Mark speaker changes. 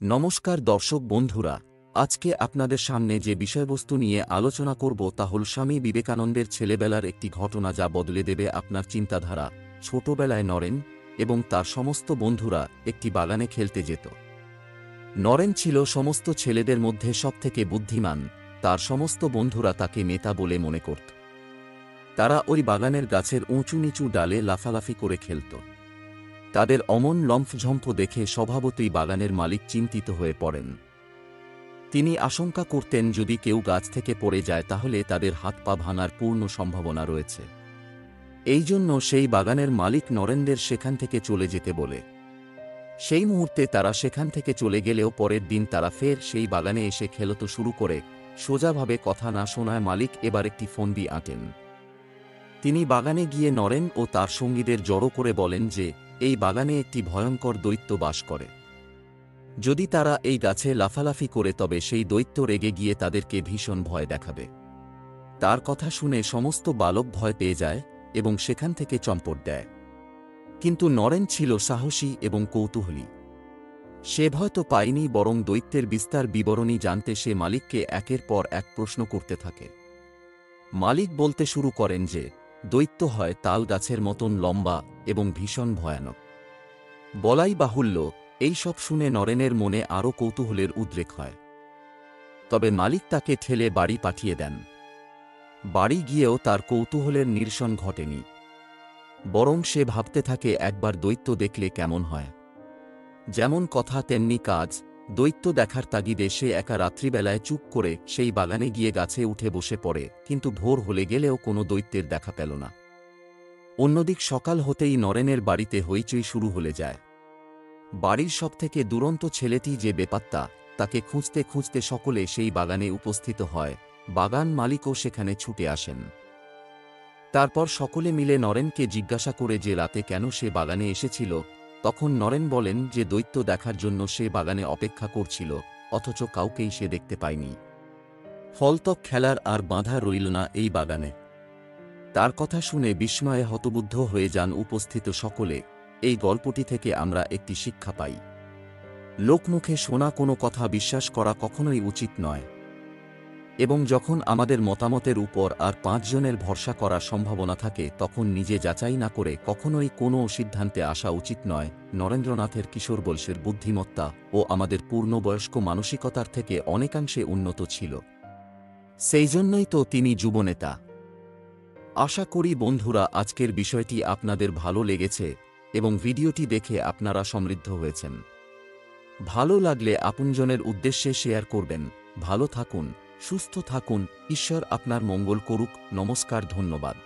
Speaker 1: নমস্কার দর্শক বন্ধুরা, আজকে আপনাদের সামনে যে বিষয়বস্তু নিয়ে আলোচনা করব তা হল স্বামী বিবেকানন্দের ছেলেবেলার একটি ঘটনা যা বদলে দেবে আপনার চিন্তাধারা। ছোটবেলায় নরেন এবং তার সমস্ত বন্ধুরা একটি বাগানে খেলতে যেত। নরেন ছিল সমস্ত ছেলেদের মধ্যে সবথেকে বুদ্ধিমান। তার সমস্ত বন্ধুরা তাকে নেতা বলে মনে করত। তারা ওই বাগানের গাছের উঁচু নিচু ডালে লাফালাফি করে খেলত। তাদের অমন লম্ফঝম্প দেখে স্বভাবতই বাগানের মালিক চিন্তিত হয়ে পড়েন। তিনি আশঙ্কা করতেন যদি কেউ গাছ থেকে পড়ে যায় তাহলে তাদের হাত পা ভাঙার পূর্ণ সম্ভাবনা রয়েছে। এই জন্য সেই বাগানের মালিক নরেনদের সেখান থেকে চলে যেতে বলে। সেই মুহূর্তে তারা সেখান থেকে চলে গেলেও পরের দিন তারা ফের সেই বাগানে এসে খেলতে শুরু করে। সোজাভাবে কথা না শোনায় মালিক এবার একটি ফন্দি আঁটেন। তিনি বাগানে গিয়ে নরেন ও তার সঙ্গীদের জড়ো করে বলেন যে এই বাগানে একটি ভয়ঙ্কর দৈত্য বাস করে। যদি তারা এই গাছে লাফালাফি করে তবে সেই দৈত্য রেগে গিয়ে তাদেরকে ভীষণ ভয় দেখাবে। তার কথা শুনে সমস্ত বালক ভয় পেয়ে যায় এবং সেখান থেকে চম্পট দেয়। কিন্তু নরেন ছিল সাহসী এবং কৌতূহলী। সে ভয় তো পায়নি, বরং দৈত্যের বিস্তার বিবরণী জানতে সে মালিককে একের পর এক প্রশ্ন করতে থাকে। মালিক বলতে শুরু করেন যে দৈত্য হয় তাল গাছের মতন লম্বা এবং ভীষণ ভয়ানক। বলাই বাহুল্য, এই সব শুনে নরেনের মনে আরও কৌতূহলের উদ্রেক হয়। তবে মালিক তাকে ঠেলে বাড়ি পাঠিয়ে দেন। বাড়ি গিয়েও তার কৌতূহলের নিরসন ঘটেনি, বরং সে ভাবতে থাকে একবার দৈত্য দেখলে কেমন হয়। যেমন কথা তেমনি কাজ। দৈত্য দেখার তাগিদে সে একা রাত্রিবেলায় চুপ করে সেই বাগানে গিয়ে গাছে উঠে বসে পড়ে, কিন্তু ভোর হলে গেলেও কোনো দৈত্যের দেখা পেল না। অন্যদিক সকাল হতেই নরেনের বাড়িতে হইচই শুরু হলে যায়। বাড়ির সবথেকে দুরন্ত ছেলেটি যে বেপাত্তা, তাকে খুঁজতে খুঁজতে সকলে সেই বাগানে উপস্থিত হয়। বাগান মালিকও সেখানে ছুটে আসেন। তারপর সকলে মিলে নরেনকে জিজ্ঞাসা করে যে রাতে কেন সে বাগানে এসেছিল। তখন নরেন বলেন যে দৈত্য দেখার জন্য সে বাগানে অপেক্ষা করছিল, অথচ কাউকেই সে দেখতে পায়নি। ফলতক খেলার আর বাঁধা রইল না এই বাগানে। তার কথা শুনে বিস্ময়ে হতবুদ্ধ হয়ে যান উপস্থিত সকলে। এই গল্পটি থেকে আমরা একটি শিক্ষা পাই। লোকমুখে শোনা কোনো কথা বিশ্বাস করা কখনোই উচিত নয়, এবং যখন আমাদের মতামতের উপর আর 5 জনের ভরসা করার সম্ভাবনা থাকে তখন নিজে যাচাই না করে কখনোই কোনো সিদ্ধান্তে আসা উচিত নয়। নরেন্দ্রনাথের কিশোর বয়সের বুদ্ধিমত্তা ও আমাদের পূর্ণবয়স্ক মানসিকতার থেকে অনেকাংশে উন্নত ছিল। সেই জন্যই তো তিনি যুবনেতা। আশা করি বন্ধুরা আজকের বিষয়টি আপনাদের ভালো লেগেছে এবং ভিডিওটি দেখে আপনারা সমৃদ্ধ হয়েছেন। ভালো লাগলে আপনজনের উদ্দেশ্যে শেয়ার করবেন। ভালো থাকুন, সুস্থ থাকুন, ঈশ্বর আপনার মঙ্গল করুক। নমস্কার, ধন্যবাদ।